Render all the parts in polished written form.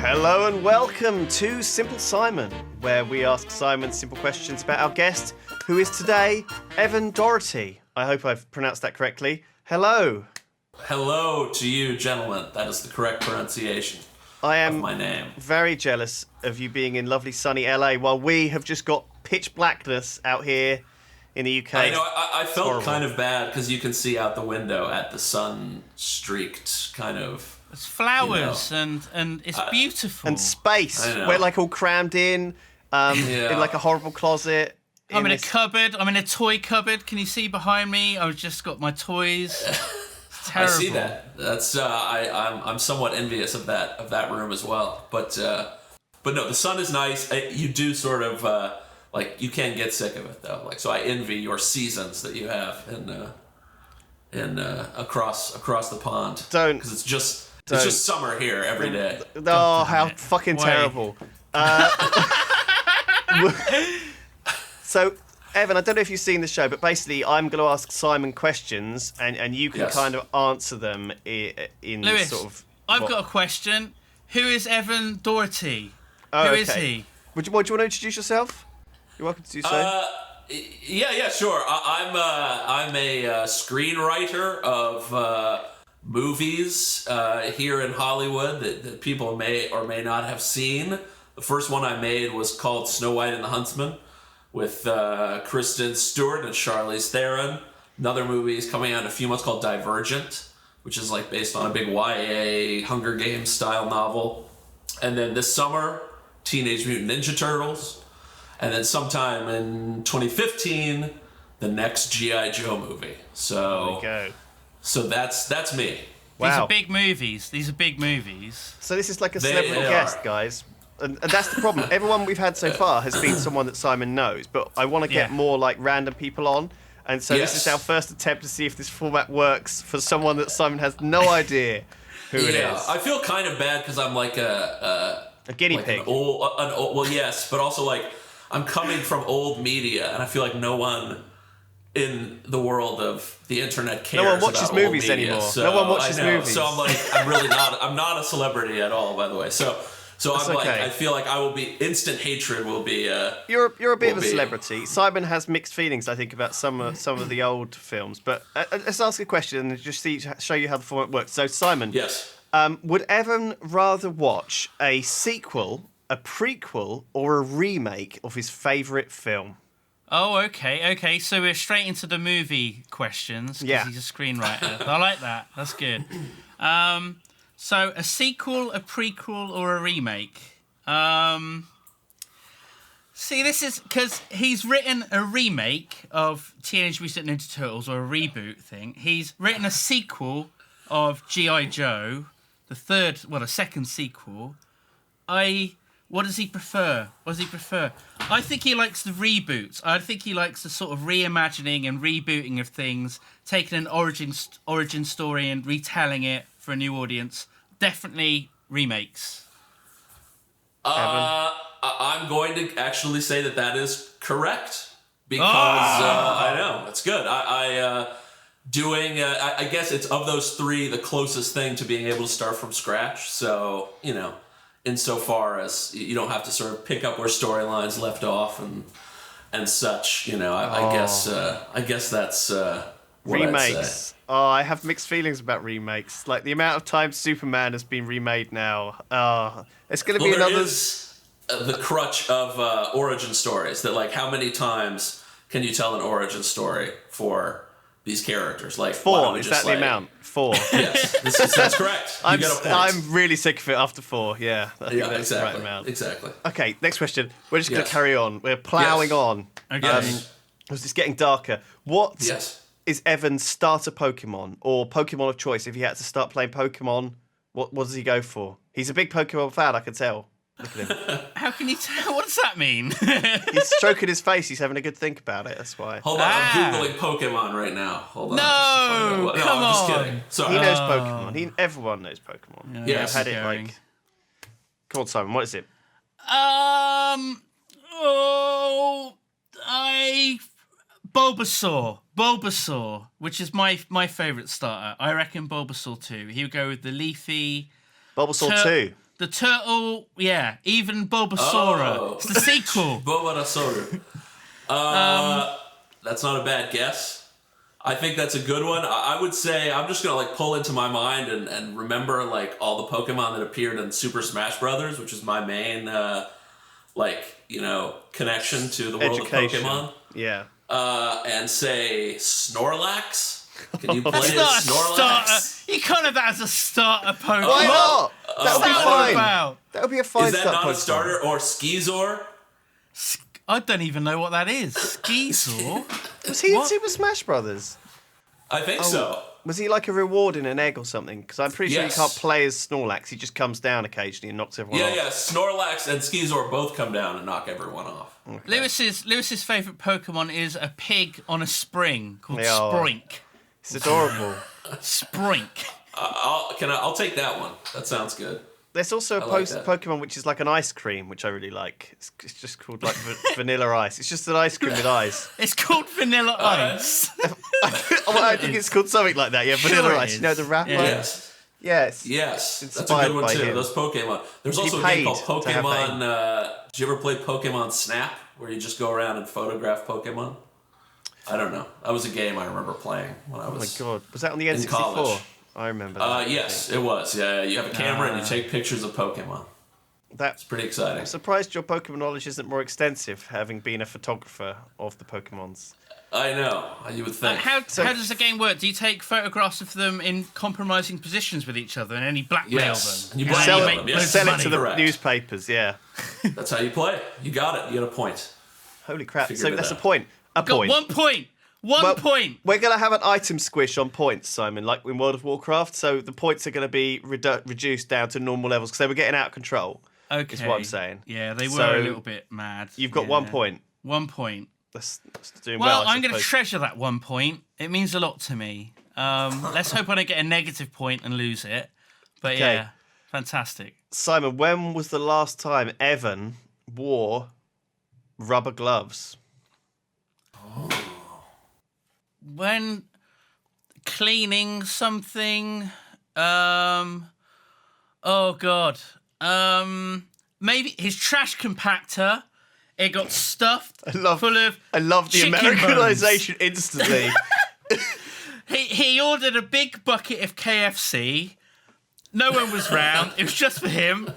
Hello and welcome to Simple Simon, where we ask Simon simple questions about our guest, who is today Evan Doherty. I hope I've pronounced that correctly. Hello. Hello to you, gentlemen. That is the correct pronunciation I am of my name. very jealous of you being in lovely sunny LA while we have just got pitch blackness out here in the UK. I know, I felt kind of bad because you can see out the window at the sun-streaked kind of... It's flowers and it's beautiful. And space. We're like all crammed in like a horrible closet. I'm in a cupboard. I'm in a toy cupboard. Can you see behind me? I've just got my toys. It's terrible. I see that. That's I'm somewhat envious of that room as well. But no, the sun is nice. You do sort of you can get sick of it though. So I envy your seasons that you have in across the pond. Don't, because it's just summer here every day. Oh, how fucking terrible. So, Evan, I don't know if you've seen the show, but basically I'm going to ask Simon questions and you can kind of answer them in Lewis, sort of... I've got a question. Who is Evan Doherty? Who is he? Do you want to introduce yourself? You're welcome to do so. Yeah, sure. I'm a screenwriter of movies here in Hollywood that people may or may not have seen. The first one I made was called Snow White and the Huntsman with Kristen Stewart and Charlize Theron. Another movie is coming out in a few months called Divergent, which is based on a big YA Hunger Games style novel. And then this summer, Teenage Mutant Ninja Turtles. And then sometime in 2015, the next G.I. Joe movie. So there you go. So that's me. Wow. These are big movies. So this is like a celebrity guest, guys. And that's the problem. Everyone we've had so far has been someone that Simon knows, but I want to get more random people on. And so this is our first attempt to see if this format works for someone that Simon has no idea who it is. I feel kind of bad because I'm like a guinea pig. Well, yes, but also I'm coming from old media, and I feel like no one in the world of the internet cares. No one watches about movies old media, anymore. So No one watches movies. So I'm not a celebrity at all, by the way. So I'm okay. I feel like I will be instant hatred will be. You're a bit of a celebrity. Simon has mixed feelings, I think, about some of the old films. But let's ask a question and just show you how the format works. So Simon, yes, would Evan rather watch a sequel, a prequel, or a remake of his favourite film? Oh, okay. So we're straight into the movie questions because he's a screenwriter. I like that. That's good. So a sequel, a prequel, or a remake? See, this is because he's written a remake of Teenage Mutant Ninja Turtles, or a reboot thing. He's written a sequel of G.I. Joe, the second sequel. What does he prefer? I think he likes the reboots. I think he likes the sort of reimagining and rebooting of things, taking an origin story and retelling it for a new audience. Definitely remakes. I'm going to actually say that is correct because I know it's good. I guess it's of those three the closest thing to being able to start from scratch. So insofar as you don't have to sort of pick up where storylines left off and such, I guess that's what remakes. I'd say. Oh, I have mixed feelings about remakes. Like the amount of times Superman has been remade now. It's going to be another. There is the crutch of origin stories that how many times can you tell an origin story for these characters? 4, is that the amount? 4. Yes, that's correct. You get a point. I'm really sick of it after 4. Yeah, I think that's exactly. the right amount. Exactly. Okay, next question. We're just going to carry on. We're ploughing on. Okay. Because it's getting darker. What is Evan's starter Pokemon or Pokemon of choice? If he had to start playing Pokemon, what does he go for? He's a big Pokemon fan, I can tell. Look at him. How can you tell? What does that mean? He's stroking his face. He's having a good think about it. That's why. Hold on, I'm Googling Pokemon right now. Hold on. No, come I'm just on. kidding. Sorry. He knows Pokemon. Everyone knows Pokemon. Yeah, I've had it Come on, Simon. What is it? Bulbasaur, which is my favourite starter. I reckon Bulbasaur too. He would go with the leafy, Bulbasaur 2. The turtle, even Bulbasaur. It's the sequel. Bulbasaur. That's not a bad guess. I think that's a good one. I would say I'm just gonna pull into my mind and remember all the Pokemon that appeared in Super Smash Brothers, which is my main connection to the world Education. of Pokemon. Yeah. And say Snorlax. Can you play That's as not a Snorlax? starter. You can't have that as a starter Pokemon. Why not? That would be What's that fine. about? That would be a fine Is that start not Pokemon. a starter? Or Skeezor? I don't even know what that is. Skeezor? Was he in What? Super Smash Brothers? I think so. Was he like a reward in an egg or something? Because I'm pretty sure Yes. you can't play as Snorlax. He just comes down occasionally and knocks everyone off. Yeah. Snorlax and Skeezor both come down and knock everyone off. Lewis's favourite Pokemon is a pig on a spring called They are. Sprink. It's adorable. Sprink. I'll take that one. That sounds good. There's also a like that. Pokemon which is like an ice cream, which I really like. It's just called vanilla ice. It's just an ice cream with ice. It's called Vanilla Ice. I think it's called something like that. Yeah, vanilla Sure it ice. is. You know the wrapper. Yeah. Yes. Yes. That's a Inspired good one by too. him. Those Pokemon. There's also a paid game called to have Pokemon. Did you ever play Pokemon Snap, where you just go around and photograph Pokemon? I don't know. That was a game I remember playing when I was. Oh my god, was that on the in N64? college. I remember that. Yes, it was. Yeah, you have a camera and you take pictures of Pokemon. That's Pretty exciting. I'm surprised your Pokemon knowledge isn't more extensive, having been a photographer of the Pokemons. I know. You would think. How does the game work? Do you take photographs of them in compromising positions with each other and then you blackmail Yes. them? You And then blackmail make them, yes. loads of Sell it money? to the Correct. newspapers, yeah. That's how you play. You got it. You get a point. Holy crap. Figured So it that's a out. point. A Got point. 1 point. One Well, point. We're going to have an item squish on points, Simon, like in World of Warcraft. So the points are going to be reduced down to normal levels because they were getting out of control. Okay. Is what I'm saying. Yeah, they were So, a little bit mad. You've got Yeah. 1 point. 1 point. That's doing Well, well. I I'm going to suppose. treasure that 1 point. It means a lot to me. Let's hope I don't get a negative point and lose it. But Okay. yeah, fantastic. Simon, when was the last time Evan wore rubber gloves? When cleaning something, oh god, maybe his trash compactor. It got stuffed full of. I love the chicken Americanization instantly. He ordered a big bucket of KFC. No one was round. It was just for him,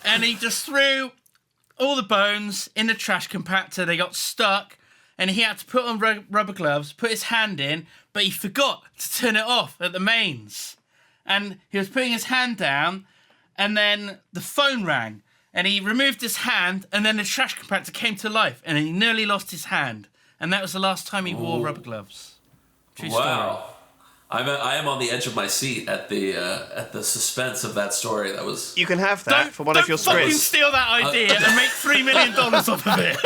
and he just threw all the bones in the trash compactor. They got stuck. And he had to put on rubber gloves, put his hand in, but he forgot to turn it off at the mains. And he was putting his hand down, and then the phone rang. And he removed his hand, and then the trash compactor came to life, and he nearly lost his hand. And that was the last time he wore rubber gloves. True Wow. I am on the edge of my seat at the suspense of that story. That was. You can have that story. for one of your Don't fucking scripts. steal that idea and make $3 million off of it.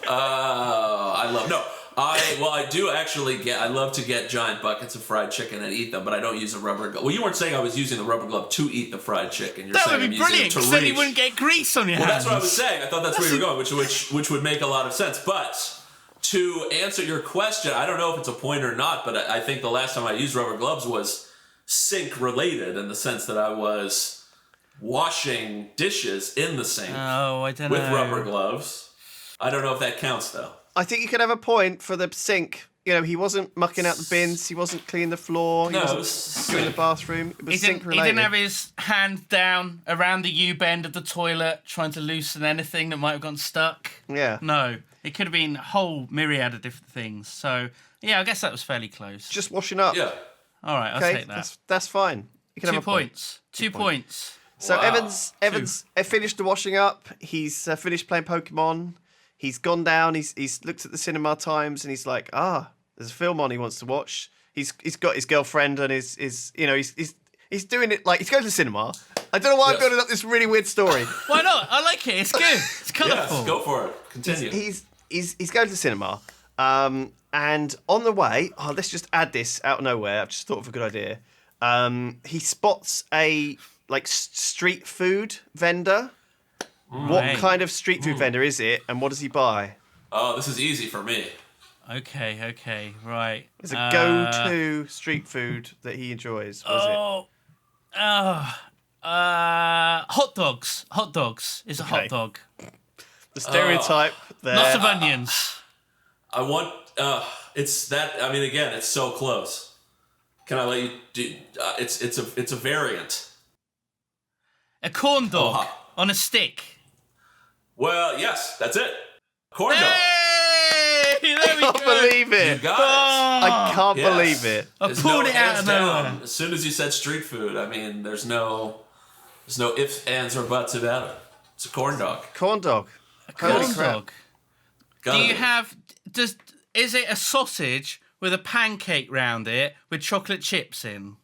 I love I do actually I love to get giant buckets of fried chicken and eat them, but I don't use a rubber glove. Well, you weren't saying I was using the rubber glove to eat the fried chicken. You're That saying would be I'm using brilliant, it to because then you reach. wouldn't get grease on your Well, hands. that's what I was saying. I thought that's where you were going, which would make a lot of sense. But to answer your question, I don't know if it's a point or not, but I think the last time I used rubber gloves was sink related in the sense that I was washing dishes in the sink Oh, I don't with know. rubber gloves. I don't know if that counts though. I think you could have a point for the sink. You know, he wasn't mucking out the bins. He wasn't cleaning the floor. He No, it wasn't was doing the sink. bathroom. It was He sink didn't related. have his hand down around the U-bend of the toilet trying to loosen anything that might have gotten stuck. Yeah. No, it could have been a whole myriad of different things. So, yeah, I guess that was fairly close. Just washing up. Yeah. All right, I'll Okay, take that. that's fine. You can 2 have a point. points. 2 points. So Wow. Evans finished the washing up. He's finished playing Pokemon. He's gone down. He's looked at the cinema times and he's like, there's a film on he wants to watch. He's got his girlfriend and he's doing it like he's going to the cinema. I don't know why I'm Yes. building up this really weird story. Why not? I like it. It's good. It's colourful. Yes, go for it. Continue. He's going to the cinema. And on the way, let's just add this out of nowhere. I've just thought of a good idea. He spots a street food vendor. What Right. kind of street food vendor is it, and what does he buy? Oh, this is easy for me. Okay, right. It's a go-to street food that he enjoys. What is it? Oh, Hot dogs. Hot dogs is a hot dog. The stereotype there. Lots of onions. I want. It's that. I mean, again, it's so close. Can I let you do? It's a variant. A corn dog on a stick. Well, yes, that's it. Corn dog. Hey, there we go. I can't believe it. You got it. I can't believe it. I There's pulled no it out hands of down. nowhere. As soon as you said street food, I mean, there's no ifs, ands, or buts about it. It's a corn dog. Corn dog. A corn Holy crap. dog. Gotta Do you be. have? Is it a sausage with a pancake round it with chocolate chips in?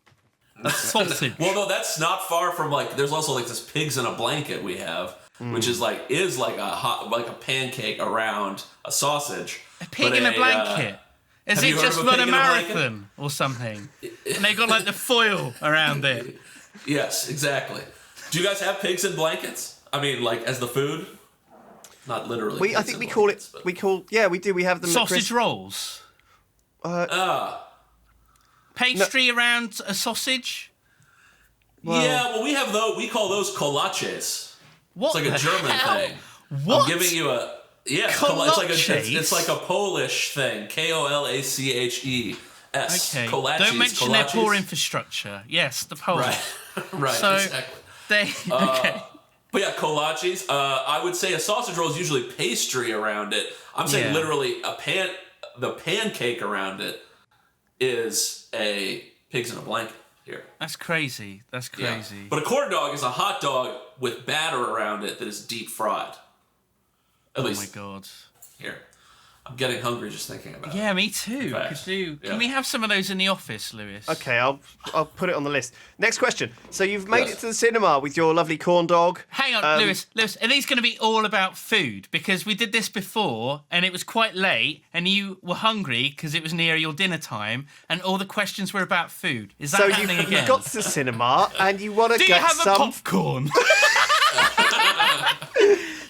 A sausage. Well, no, that's not far from like. There's also like this pigs in a blanket we have, which is like a pancake around a sausage. A pig in a blanket. Is have it you heard just of a run pig a in a blanket? marathon or something? And they got like the foil around it. Yes, exactly. Do you guys have pigs in blankets? I mean, like as the food? Not literally. I think we call it. We do. We have them. Sausage rolls. Pastry around a sausage. Well, we have those. We call those kolaches. What? It's like a the German hell? thing. What? I'm giving you a it's like a Polish thing. KOLACHES. Okay. Kolaches, Don't mention their poor kolaches. infrastructure. Yes, the Polish. Right, right, So exactly. they okay. But yeah, kolaches. I would say a sausage roll is usually pastry around it. I'm saying literally the pancake around it is a pigs in a blanket here. That's crazy. That's Yeah. crazy. But a corn dog is a hot dog with batter around it that is deep fried. At Oh my least god. here. I'm getting hungry just thinking about it. Yeah, me too. Facts. Can Yeah. we have some of those in the office, Lewis? Okay, I'll put it on the list. Next question. So you've made Yes. it to the cinema with your lovely corn dog. Hang on, Lewis, are these going to be all about food? Because we did this before, and it was quite late, and you were hungry because it was near your dinner time, and all the questions were about food. Is that So happening you've again? got to the cinema and you want to Do you get have some. a popcorn?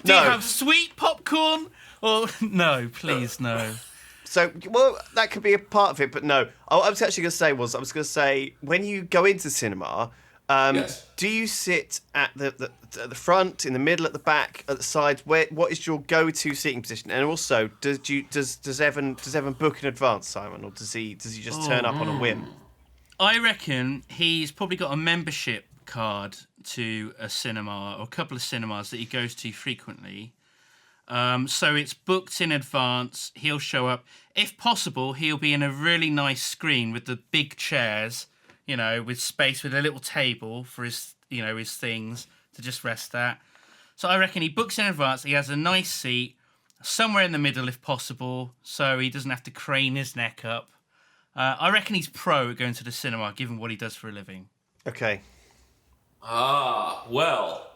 Do you have sweet popcorn? Or no, please no. So, well, that could be a part of it, but no. I was actually going to say, when you go into cinema, Yes. do you sit at the front, in the middle, at the back, at the sides? What is your go-to seating position? And also, does Evan book in advance, Simon, or does he just turn up on a whim? I reckon he's probably got a membership card to a cinema or a couple of cinemas that he goes to frequently. So it's booked in advance. He'll show up. If possible, he'll be in a really nice screen with the big chairs, with space, with a little table for his things to just rest at. So I reckon he books in advance. He has a nice seat somewhere in the middle if possible, so he doesn't have to crane his neck up. I reckon he's pro at going to the cinema, given what he does for a living. Okay. Well,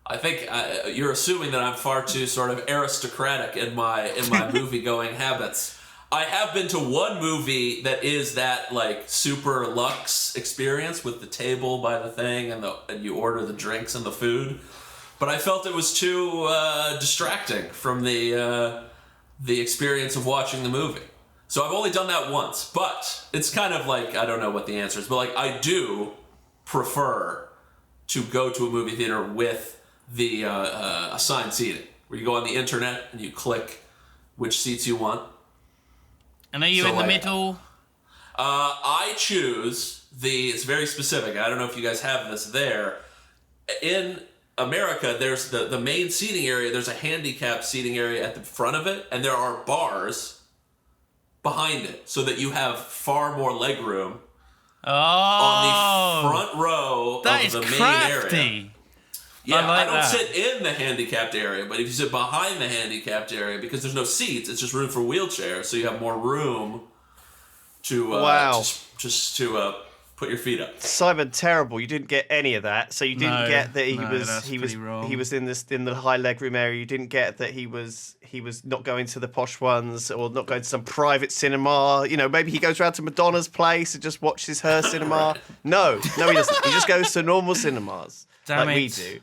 I think you're assuming that I'm far too sort of aristocratic in my movie-going habits. I have been to one movie that is that like super luxe experience with the table by the thing and you order the drinks and the food, but I felt it was too distracting from the experience of watching the movie. So I've only done that once, but it's kind of like, I don't know what the answer is, but like I do prefer to go to a movie theater with the assigned seating, where you go on the internet and you click which seats you want. And are you in the middle? I choose it's very specific. I don't know if you guys have this there. In America, there's the main seating area. There's a handicap seating area at the front of it, and there are bars behind it, so that you have far more leg room on the front row of the main area. Yeah, I don't sit in the handicapped area, but if you sit behind the handicapped area, because there's no seats, it's just room for wheelchairs, so you have more room to just to put your feet up. Simon, terrible. You didn't get any of that. So you didn't get that he was in the high legroom area. You didn't get that he was not going to the posh ones or not going to some private cinema. Maybe he goes around to Madonna's place and just watches her cinema. No, he doesn't. He just goes to normal cinemas we do.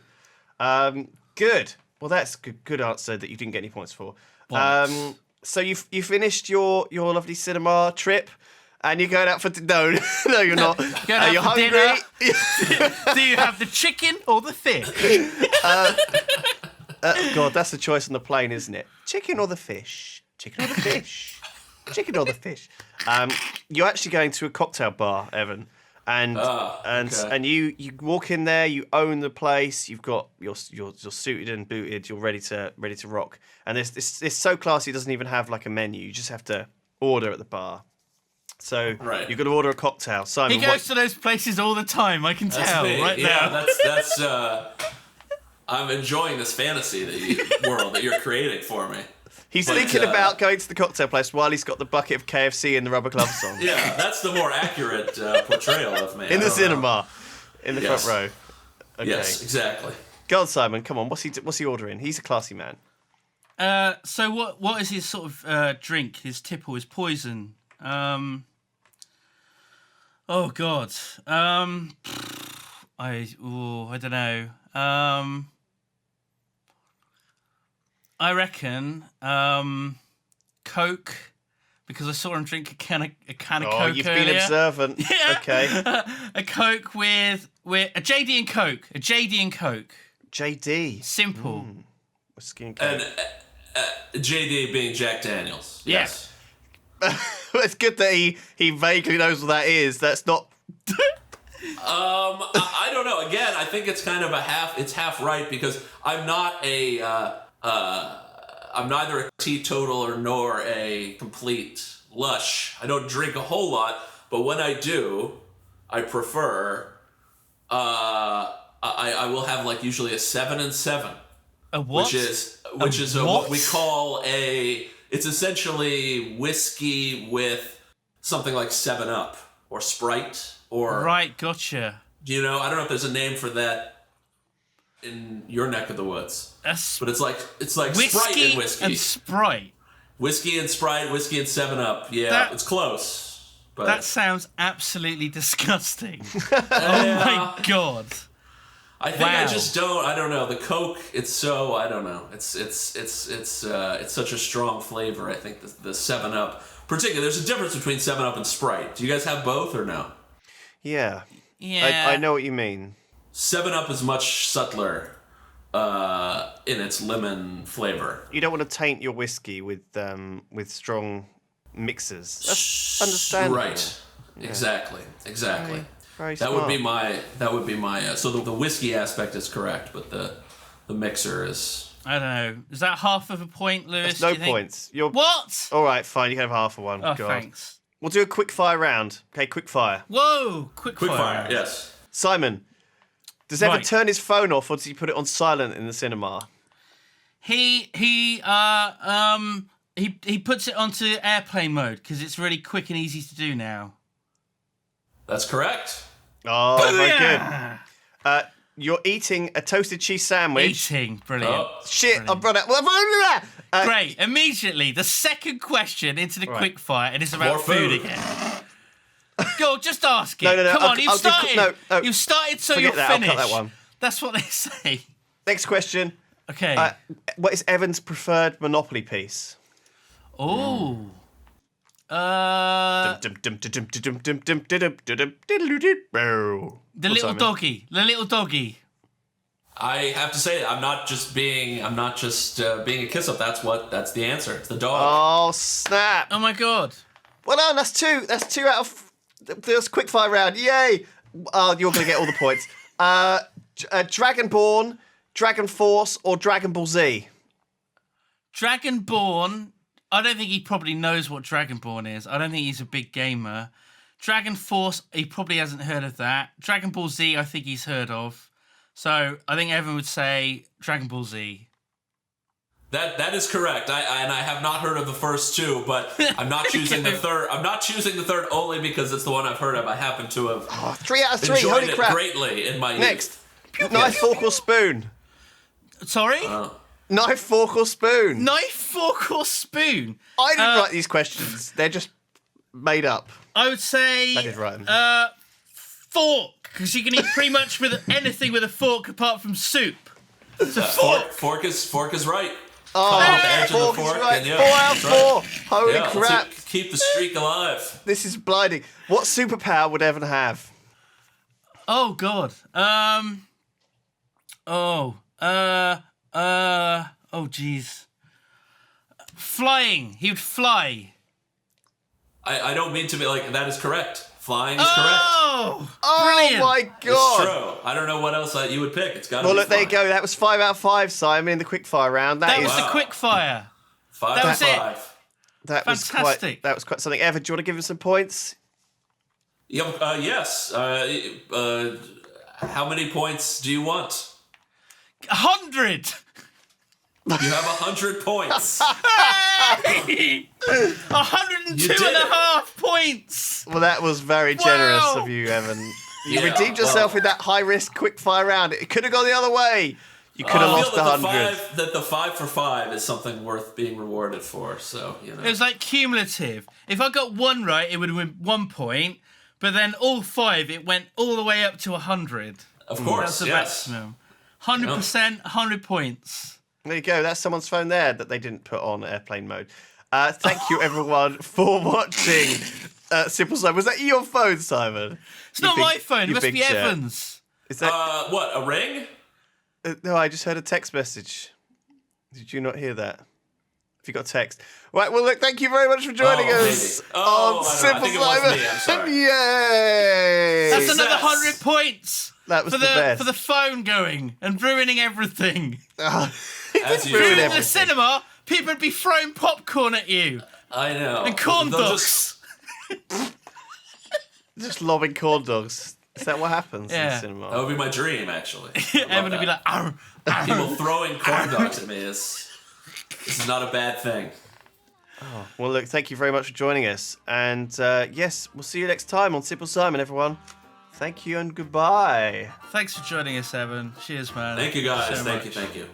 Good. Well, that's a good answer that you didn't get any points for. So you finished your lovely cinema trip. and you're going out for no, you're not. Are you hungry? Do you have the chicken or the fish? God, that's the choice on the plane, isn't it? Chicken or the fish? Chicken or the fish? Chicken or the fish? You're actually going to a cocktail bar, Evan. And you walk in there, you own the place, you've got you're suited and booted, you're ready to rock. And it's so classy, it doesn't even have like a menu. You just have to order at the bar. So you've got to order a cocktail. Simon, he goes to those places all the time. I can tell right now. That's I'm enjoying this fantasy world that you're creating for me. He's thinking about going to the cocktail place while he's got the bucket of KFC and the Rubber Glove song. Yeah, that's the more accurate portrayal of me. In the cinema, in the front row. Okay. Yes, exactly. Go on, Simon. Come on. What's he ordering? He's a classy man. So what is his sort of drink? His tipple, his poison? Oh God. I don't know. I reckon Coke, because I saw him drink a can of Coke earlier. You've been observant. Yeah. Okay. A Coke with a JD and Coke. A JD and Coke. JD. Simple. Whiskey and Coke. And JD being Jack Daniels. Yes. It's good that he vaguely knows what that is. That's not... I don't know. Again, I think it's kind of it's half right, because I'm not I'm neither a teetotaler nor a complete lush. I don't drink a whole lot, but when I do, I prefer. I will have like usually a 7 and 7. A what? Which is what we call it's essentially whiskey with something like 7-Up or Sprite or. Right, gotcha. I don't know if there's a name for that in your neck of the woods. But it's like whiskey Sprite and whiskey. And Sprite. Whiskey and Sprite, whiskey and 7-Up. Yeah, it's close. But that sounds absolutely disgusting. Oh my God. I think I just don't. I don't know. The Coke, it's so. I don't know. It's such a strong flavor. I think the 7-Up, particularly. There's a difference between 7-Up and Sprite. Do you guys have both or no? Yeah. Yeah. I know what you mean. 7-Up is much subtler in its lemon flavor. You don't want to taint your whiskey with strong mixers. That's understandable. Right. Yeah. Exactly. Very that smart. would be my so the whiskey aspect is correct, but the mixer is. I don't know. Is that half of a point, Lewis? That's no points. You're what? All right, fine. You can have half of one. Oh, God. thanks. We'll do a quick-fire round. Okay, quick-fire. Whoa, quick-fire. Yes. Simon, does Evan turn his phone off, or does he put it on silent in the cinema? He puts it onto airplane mode because it's really quick and easy to do now. That's correct. Oh, very good. You're eating a toasted cheese sandwich. Brilliant. Oh. Shit, Brilliant. I've run out. Great. Immediately, the second question into the quick fire, and it's about More food again. Go, just ask it. No. Come on, you've started. You've started, so Forget you're that. finished. I'll cut that one. That's what they say. Next question. Okay. What is Evan's preferred Monopoly piece? Oh. The little doggy. The little doggy. I have to say, I'm not just being a kiss up. That's the answer. It's the dog. Oh snap! Oh my God. Well done. That's two. That's 2 out of this quickfire round. Yay! You're gonna get all the points. Dragonborn, Dragon Force, or Dragon Ball Z? Dragonborn. I don't think he probably knows what Dragonborn is. I don't think he's a big gamer. Dragon Force, he probably hasn't heard of that. Dragon Ball Z, I think he's heard of. So I think Evan would say Dragon Ball Z. That is correct. I have not heard of the first two, but I'm not choosing the third. I'm not choosing the third only because it's the one I've heard of. I happen to have 3 out of 3. enjoyed Holy it crap! greatly in my Next, knife, fork, or spoon? Sorry? Knife, fork, or spoon? Knife, fork, or spoon? I didn't write these questions. They're just made up. I would say I did write them. fork, because you can eat pretty much with anything with a fork apart from soup. It's a fork. Fork is right. Oh, the edge of the fork fork, is right. and 4 out of 4. Holy Yeah, crap! keep the streak alive. This is blinding. What superpower would Evan have? Oh God. Oh jeez. Flying. He would fly. I don't mean to be like, that is correct. Flying is correct. Oh, brilliant. My It's God. true. I don't know what else you would pick. It's got to Well, be look, there you flying. go. That was 5 out of 5, Simon, in the quickfire round. That was is the quick fire. 5 that out was of it. 5. Fantastic. That was quite something. Evan, do you want to give him some points? Yes. How many points do you want? 100. You have 100 points. Hey! 102 and a half points. Well, that was very generous Wow. of you, Evan. You Yeah, redeemed yourself with that high-risk quickfire round. It could have gone the other way. You could have I lost feel 100. that the 5 for 5 is something worth being rewarded for. So It was like cumulative. If I got one right, it would have been 1 point. But then all 5, it went all the way up to 100. Of course, That's the yes. maximum. 100%, 100 points. There you go. That's someone's phone there that they didn't put on airplane mode. Thank you, everyone, for watching Simple Simon. Was that your phone, Simon? It's not my phone. It must be Evan's. Is that? What, a ring? No, I just heard a text message. Did you not hear that? Have you got a text? Right, well, look, thank you very much for joining us maybe. Oh, on I Simple think it was Simon. me, I'm sorry. Yay! That's another Success. 100 points. That was for the best. For the phone going and ruining everything. As If you you were ruined in the everything. cinema, people would be throwing popcorn at you. I know. And corn They'll dogs. Just lobbing corn dogs. Is that what happens in Yeah. cinema? That would be my dream, actually. I love Evan would be that. like, arr, arr. People throwing corn dogs at me is not a bad thing. Well, look, thank you very much for joining us. And yes, we'll see you next time on Simple Simon, everyone. Thank you and goodbye. Thanks for joining us, Evan. Cheers, man. Thank you, guys. So Thank much. you.